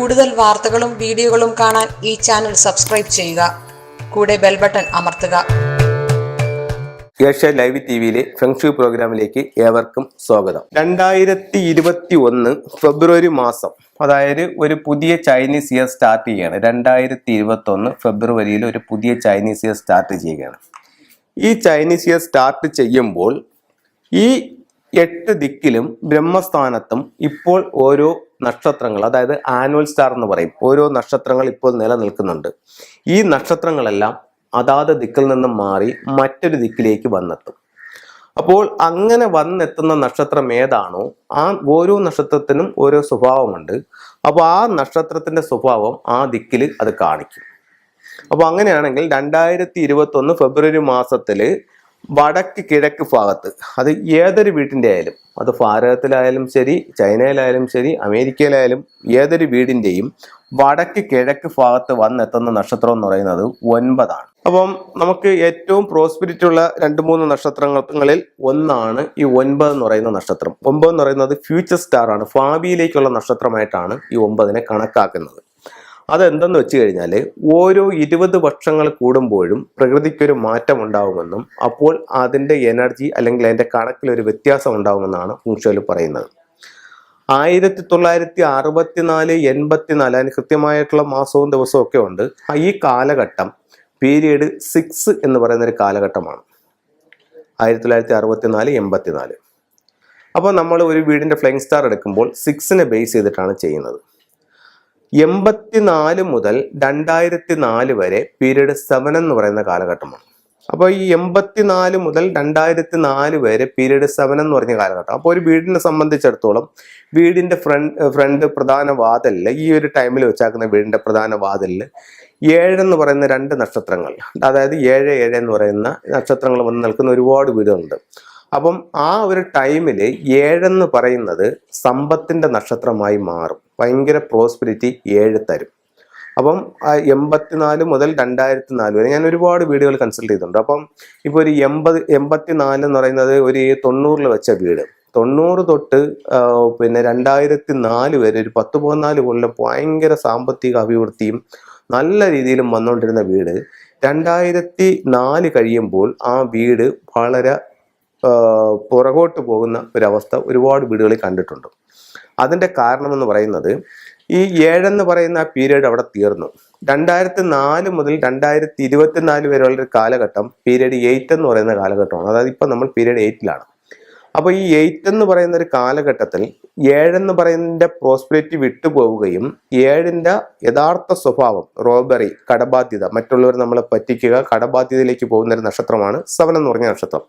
കൂടുതൽ വാർത്തകളും വീഡിയോകളും കാണാൻ ഈ ചാനൽ സബ്സ്ക്രൈബ് ചെയ്യുക. കൂടെ ബെൽ ബട്ടൺ അമർത്തുക. ഏഷ്യ ലൈവ് ടിവിയിലെ ഫെങ്ഷു പ്രോഗ്രാമിലേക്ക് ഏവർക്കും സ്വാഗതം. 2021 ഫെബ്രുവരി മാസം, അതായത് ഒരു പുതിയ ചൈനീസ് ഇയർ സ്റ്റാർട്ട് ചെയ്യുകയാണ്. 2021 ഫെബ്രുവരിയിൽ ഒരു പുതിയ ചൈനീസ് ഇയർ സ്റ്റാർട്ട് ചെയ്യുകയാണ്. ഈ ചൈനീസ് ഇയർ സ്റ്റാർട്ട് ചെയ്യുമ്പോൾ ഈ 8 ദിക്കിലും ബ്രഹ്മസ്ഥാനത്തും ഇപ്പോൾ ഓരോ നക്ഷത്രങ്ങൾ, അതായത് ആനുവൽ സ്റ്റാർ എന്ന് പറയും, ഓരോ നക്ഷത്രങ്ങൾ ഇപ്പോൾ നിലനിൽക്കുന്നുണ്ട്. ഈ നക്ഷത്രങ്ങളെല്ലാം അതാത് ദിക്കിൽ നിന്നും മാറി മറ്റൊരു ദിക്കിലേക്ക് വന്നെത്തും. അപ്പോൾ അങ്ങനെ വന്നെത്തുന്ന നക്ഷത്രം ഏതാണോ ആ ഓരോ നക്ഷത്രത്തിനും ഓരോ സ്വഭാവമുണ്ട്. അപ്പോൾ ആ നക്ഷത്രത്തിന്റെ സ്വഭാവം ആ ദിക്കിൽ അത് കാണിക്കും. അപ്പോൾ അങ്ങനെയാണെങ്കിൽ 2021 ഫെബ്രുവരി മാസത്തില് വടക്ക് കിഴക്ക് ഭാഗത്ത്, അത് ഏതൊരു വീട്ടിൻ്റെ ആയാലും, അത് ഭാരതത്തിലായാലും ശരി, ചൈനയിലായാലും ശരി, അമേരിക്കയിലായാലും ഏതൊരു വീടിൻ്റെയും വടക്ക് കിഴക്ക് ഭാഗത്ത് വന്നെത്തുന്ന നക്ഷത്രം എന്ന് പറയുന്നത് 9 ആണ്. അപ്പം നമുക്ക് ഏറ്റവും പ്രോസ്പെരിറ്റി ഉള്ള 2-3 നക്ഷത്രങ്ങളിൽ ഒന്നാണ് ഈ 9 എന്ന് പറയുന്ന നക്ഷത്രം. 9 എന്ന് പറയുന്നത് ഫ്യൂച്ചർ സ്റ്റാർ ആണ്. ഭാവിയിലേക്കുള്ള നക്ഷത്രമായിട്ടാണ് ഈ 9നെ കണക്കാക്കുന്നത്. അതെന്തെന്ന് വെച്ച് കഴിഞ്ഞാൽ, ഓരോ 20 വർഷങ്ങൾ കൂടുമ്പോഴും പ്രകൃതിക്കൊരു മാറ്റം ഉണ്ടാവുമെന്നും അപ്പോൾ അതിൻ്റെ എനർജി അല്ലെങ്കിൽ അതിൻ്റെ കണക്കിലൊരു വ്യത്യാസം ഉണ്ടാവുമെന്നാണ് ഫെങ്ഷുയിൽ പറയുന്നത്. 1964, 84 അതിന് കൃത്യമായിട്ടുള്ള മാസവും ദിവസവും ഒക്കെ ഉണ്ട്. ഈ കാലഘട്ടം പീരീഡ് 6 എന്ന് പറയുന്ന ഒരു കാലഘട്ടമാണ്. 1964, 84. അപ്പോൾ നമ്മൾ ഒരു വീടിൻ്റെ ഫ്ലൈങ് സ്റ്റാർ എടുക്കുമ്പോൾ 6നെ ബേസ് ചെയ്തിട്ടാണ് ചെയ്യുന്നത്. 84 മുതൽ 2004 വരെ പീരീഡ് 7 എന്ന് പറയുന്ന കാലഘട്ടമാണ്. അപ്പോൾ ഈ 84 മുതൽ 2004 വരെ പീരീഡ് 7 എന്ന് പറഞ്ഞ കാലഘട്ടം. അപ്പോൾ ഒരു വീടിനെ സംബന്ധിച്ചിടത്തോളം വീടിൻ്റെ ഫ്രണ്ട് പ്രധാന വാതിലിൽ, ഈ ഒരു ടൈമിൽ വെച്ചാക്കുന്ന വീടിൻ്റെ പ്രധാന വാതിലിൽ 7 എന്ന് പറയുന്ന 2 നക്ഷത്രങ്ങൾ, അതായത് 7 എന്ന് പറയുന്ന നക്ഷത്രങ്ങൾ വന്ന് നിൽക്കുന്ന ഒരുപാട് വീടുകളുണ്ട്. അപ്പം ആ ഒരു ടൈമിൽ 7 എന്ന് പറയുന്നത് സമ്പത്തിൻ്റെ നക്ഷത്രമായി മാറും. ഭയങ്കര പ്രോസ്പെരിറ്റി 7 തരും. അപ്പം 84 മുതൽ 2004 വരെ ഞാൻ ഒരുപാട് വീടുകൾ കൺസൾട്ട് ചെയ്തിട്ടുണ്ട്. അപ്പം ഇപ്പോൾ ഒരു 84 എന്ന് പറയുന്നത് ഒരു 90 വെച്ച വീട്, 90 തൊട്ട് പിന്നെ 2004 വരെ ഒരു 10-14 കൊല്ലം ഭയങ്കര സാമ്പത്തിക അഭിവൃദ്ധിയും നല്ല രീതിയിലും വന്നുകൊണ്ടിരുന്ന വീട് 2004 കഴിയുമ്പോൾ ആ വീട് വളരെ പുറകോട്ട് പോകുന്ന ഒരവസ്ഥ ഒരുപാട് വീടുകളിൽ കണ്ടിട്ടുണ്ട്. അതിൻ്റെ കാരണമെന്ന് പറയുന്നത് ഈ 7 എന്ന് പറയുന്ന ആ പീരീഡ് അവിടെ തീർന്നു. 2004 മുതൽ 2024 വരെയുള്ള ഒരു കാലഘട്ടം പീരീഡ് 8 എന്ന് പറയുന്ന കാലഘട്ടമാണ്. അതായത് ഇപ്പം നമ്മൾ പീരീഡ് 8-ലാണ്. അപ്പോൾ ഈ 8 എന്ന് പറയുന്ന ഒരു കാലഘട്ടത്തിൽ 7 എന്ന് പറയുന്നതിൻ്റെ പ്രോസ്പെരിറ്റി വിട്ടുപോവുകയും 7ൻ്റെ യഥാർത്ഥ സ്വഭാവം റോബറി, കടബാധ്യത, മറ്റുള്ളവർ നമ്മളെ പറ്റിക്കുക, കടബാധ്യതയിലേക്ക് പോകുന്ന ഒരു നക്ഷത്രമാണ് 7 എന്ന് പറഞ്ഞ നക്ഷത്രം.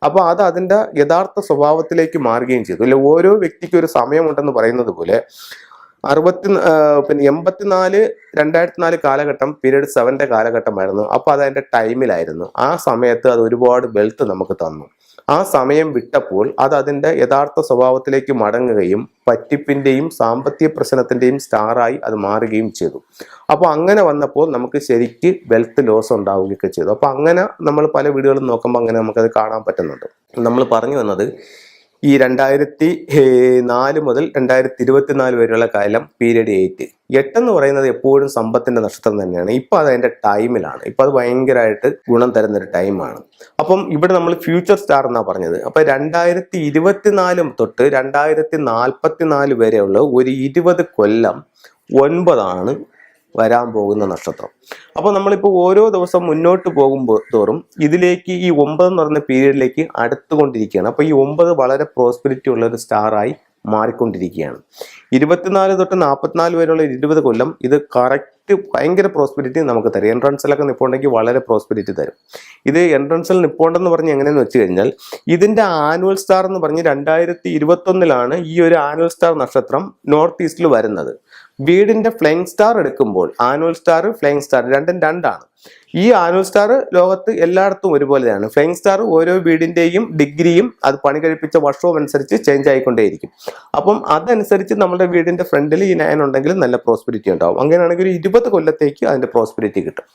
അപ്പോൾ അത് അതിൻ്റെ യഥാർത്ഥ സ്വഭാവത്തിലേക്ക് മാറുകയും ചെയ്തു. അല്ലെ, ഓരോ വ്യക്തിക്കും ഒരു സമയമുണ്ടെന്ന് പറയുന്നത് പോലെ 84, 2004 കാലഘട്ടം പീരീഡ് 7ൻ്റെ കാലഘട്ടമായിരുന്നു. അപ്പോൾ അത് അതിൻ്റെ ടൈമിലായിരുന്നു. ആ സമയത്ത് അത് ഒരുപാട് വെൽത്ത് നമുക്ക് തന്നു. ആ സമയം വിട്ടപ്പോൾ അത് അതിൻ്റെ യഥാർത്ഥ സ്വഭാവത്തിലേക്ക് മടങ്ങുകയും പറ്റിപ്പിൻ്റെയും സാമ്പത്തിക പ്രശ്നത്തിൻ്റെയും സ്റ്റാറായി അത് മാറുകയും ചെയ്തു. അപ്പോൾ അങ്ങനെ വന്നപ്പോൾ നമുക്ക് ശരിക്ക് വെൽത്ത് ലോസ് ഉണ്ടാവുകയൊക്കെ ചെയ്തു. അപ്പോൾ അങ്ങനെ നമ്മൾ പല വീടുകളും നോക്കുമ്പോൾ അങ്ങനെ നമുക്കത് കാണാൻ പറ്റുന്നുണ്ട്. നമ്മൾ പറഞ്ഞു വന്നത് ഈ 2004 മുതൽ 2024 വരെയുള്ള കാലം പീരീഡ് 8 എന്ന് പറയുന്നത് എപ്പോഴും സമ്പത്തിൻ്റെ നക്ഷത്രം തന്നെയാണ്. ഇപ്പം അത് അതിൻ്റെ ടൈമിലാണ്. ഇപ്പം അത് ഭയങ്കരമായിട്ട് ഗുണം തരുന്നൊരു ടൈമാണ്. അപ്പം ഇവിടെ നമ്മൾ ഫ്യൂച്ചർ സ്റ്റാർ എന്നാണ് പറഞ്ഞത്. അപ്പം 2024 തൊട്ട് 2044 വരെയുള്ള ഒരു 20 കൊല്ലം 9 വരാൻ പോകുന്ന നക്ഷത്രം. അപ്പോൾ നമ്മളിപ്പോൾ ഓരോ ദിവസം മുന്നോട്ട് പോകുമ്പോൾ തോറും ഇതിലേക്ക് ഈ 9 എന്ന് പറയുന്ന പീരീഡിലേക്ക് അടുത്തുകൊണ്ടിരിക്കുകയാണ്. അപ്പോൾ ഈ 9 വളരെ പ്രോസ്പെരിറ്റി ഉള്ള ഒരു സ്റ്റാറായി മാറിക്കൊണ്ടിരിക്കുകയാണ്. 24 തൊട്ട് 44 വരെയുള്ള 20 കൊല്ലം ഇത് കറക്റ്റ് ഭയങ്കര പ്രോസ്പെരിറ്റി നമുക്ക് തരും. എൻട്രൻസിലൊക്കെ നിൽപ്പുണ്ടെങ്കിൽ വളരെ പ്രോസ്പെരിറ്റി തരും. ഇത് എൻട്രൻസിൽ നിൽപ്പുണ്ടെന്ന് പറഞ്ഞ് എങ്ങനെയെന്ന് വെച്ച് കഴിഞ്ഞാൽ, ഇതിൻ്റെ ആനുവൽ സ്റ്റാർ എന്ന് പറഞ്ഞ് 2021 ഈ ഒരു ആനുവൽ സ്റ്റാർ നക്ഷത്രം നോർത്ത് ഈസ്റ്റിൽ വരുന്നത്. വീടിൻ്റെ ഫ്ലൈങ് സ്റ്റാർ എടുക്കുമ്പോൾ ആനുവൽ സ്റ്റാർ, ഫ്ലൈങ് സ്റ്റാർ രണ്ടും 2ആണ്. ഈ ആനുവൽ സ്റ്റാർ ലോകത്ത് എല്ലായിടത്തും ഒരുപോലെയാണ്. ഫ്ലൈങ് സ്റ്റാർ ഓരോ വീടിൻ്റെയും ഡിഗ്രിയും അത് പണി കഴിപ്പിച്ച വർഷവും അനുസരിച്ച് ചേഞ്ച് ആയിക്കൊണ്ടേയിരിക്കും. അപ്പം അതനുസരിച്ച് നമ്മുടെ വീടിൻ്റെ ഫ്രണ്ടിൽ ഈ 9 ഉണ്ടെങ്കിൽ നല്ല പ്രോസ്പെരിറ്റി ഉണ്ടാവും. അങ്ങനെയാണെങ്കിൽ ഒരു 20 കൊല്ലത്തേക്ക് അതിൻ്റെ പ്രോസ്പെരിറ്റി കിട്ടും.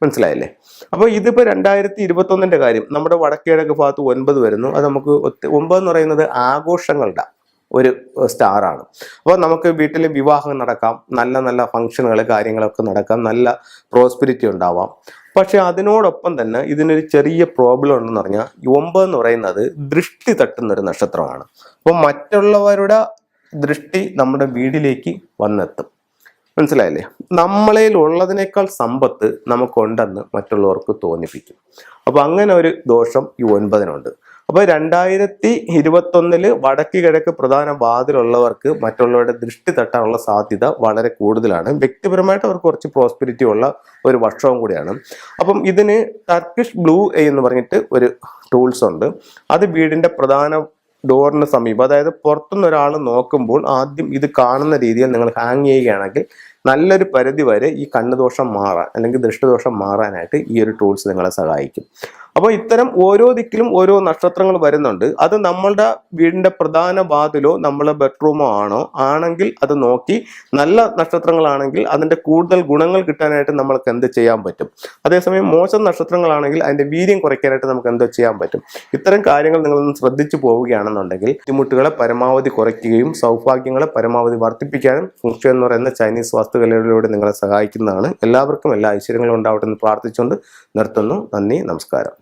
മനസ്സിലായല്ലേ? അപ്പോൾ ഇതിപ്പോൾ 2021 കാര്യം. നമ്മുടെ വടക്കേടക്ക് ഭാഗത്ത് 9 വരുന്നു. അത് നമുക്ക് 9 എന്ന് പറയുന്നത് ആഘോഷങ്ങളുടെ, ഒരു സ്റ്റാറാണ്. അപ്പോൾ നമുക്ക് വീട്ടിൽ വിവാഹം നടക്കാം, നല്ല നല്ല ഫംഗ്ഷനുകൾ കാര്യങ്ങളൊക്കെ നടക്കാം, നല്ല പ്രോസ്പിരിറ്റി ഉണ്ടാവാം. പക്ഷെ അതിനോടൊപ്പം തന്നെ ഇതിനൊരു ചെറിയ പ്രോബ്ലം ഉണ്ടെന്ന് പറഞ്ഞാൽ 9 എന്ന് പറയുന്നത് ദൃഷ്ടി തട്ടുന്ന ഒരു നക്ഷത്രമാണ്. അപ്പോൾ മറ്റുള്ളവരുടെ ദൃഷ്ടി നമ്മുടെ വീടിലേക്ക് വന്നെത്തും. മനസ്സിലായില്ലേ? നമ്മളിൽ ഉള്ളതിനേക്കാൾ സമ്പത്ത് നമുക്കുണ്ടെന്ന് മറ്റുള്ളവർക്ക് തോന്നിപ്പിക്കും. അപ്പോൾ അങ്ങനെ ഒരു ദോഷം ഈ 9-നുണ്ട്. അപ്പോൾ 2021 വടക്ക് കിഴക്ക് പ്രധാന വാതിലുള്ളവർക്ക് മറ്റുള്ളവരുടെ ദൃഷ്ടി തട്ടാനുള്ള സാധ്യത വളരെ കൂടുതലാണ്. വ്യക്തിപരമായിട്ട് അവർക്ക് കുറച്ച് പ്രോസ്പെരിറ്റി ഉള്ള ഒരു വർഷവും കൂടിയാണ്. അപ്പം ഇതിന് ടർക്കിഷ് ബ്ലൂ എന്ന് പറഞ്ഞിട്ട് ഒരു ടൂൾസ് ഉണ്ട്. അത് വീടിന്റെ പ്രധാന ഡോറിന് സമീപം, അതായത് പുറത്തുനിന്ന് ഒരാൾ നോക്കുമ്പോൾ ആദ്യം ഇത് കാണുന്ന രീതിയിൽ നിങ്ങൾ ഹാങ് ചെയ്യുകയാണെങ്കിൽ നല്ലൊരു പരിധി വരെ ഈ കണ്ണുദോഷം മാറാൻ അല്ലെങ്കിൽ ദൃഷ്ടിദോഷം മാറാനായിട്ട് ഈ ഒരു ടൂൾസ് നിങ്ങളെ സഹായിക്കും. അപ്പോൾ ഇത്തരം ഓരോ ദിക്കിലും ഓരോ നക്ഷത്രങ്ങൾ വരുന്നുണ്ട്. അത് നമ്മളുടെ വീടിന്റെ പ്രധാന വാതിലോ നമ്മളെ ബെഡ്റൂമോ ആണെങ്കിൽ അത് നോക്കി നല്ല നക്ഷത്രങ്ങളാണെങ്കിൽ അതിന്റെ കൂടുതൽ ഗുണങ്ങൾ കിട്ടാനായിട്ട് നമ്മൾക്ക് എന്ത് ചെയ്യാൻ പറ്റും. അതേസമയം മോശം നക്ഷത്രങ്ങളാണെങ്കിൽ അതിന്റെ വീര്യം കുറയ്ക്കാനായിട്ട് നമുക്ക് എന്തോ ചെയ്യാൻ പറ്റും. ഇത്തരം കാര്യങ്ങൾ നിങ്ങളൊന്ന് ശ്രദ്ധിച്ചു പോവുകയാണെന്നുണ്ടെങ്കിൽ ബുദ്ധിമുട്ടുകളെ പരമാവധി കുറയ്ക്കുകയും സൗഭാഗ്യങ്ങളെ പരമാവധി വർദ്ധിപ്പിക്കാനും ഫുങ്ഷു എന്ന് പറയുന്ന ചൈനീസ് വാസ്തുകലയിലൂടെ നിങ്ങളെ സഹായിക്കുന്നതാണ്. എല്ലാവർക്കും എല്ലാ ഐശ്വര്യങ്ങളും ഉണ്ടാവട്ടെ എന്ന് പ്രാർത്ഥിച്ചുകൊണ്ട് നിർത്തുന്നു. നന്ദി, നമസ്കാരം.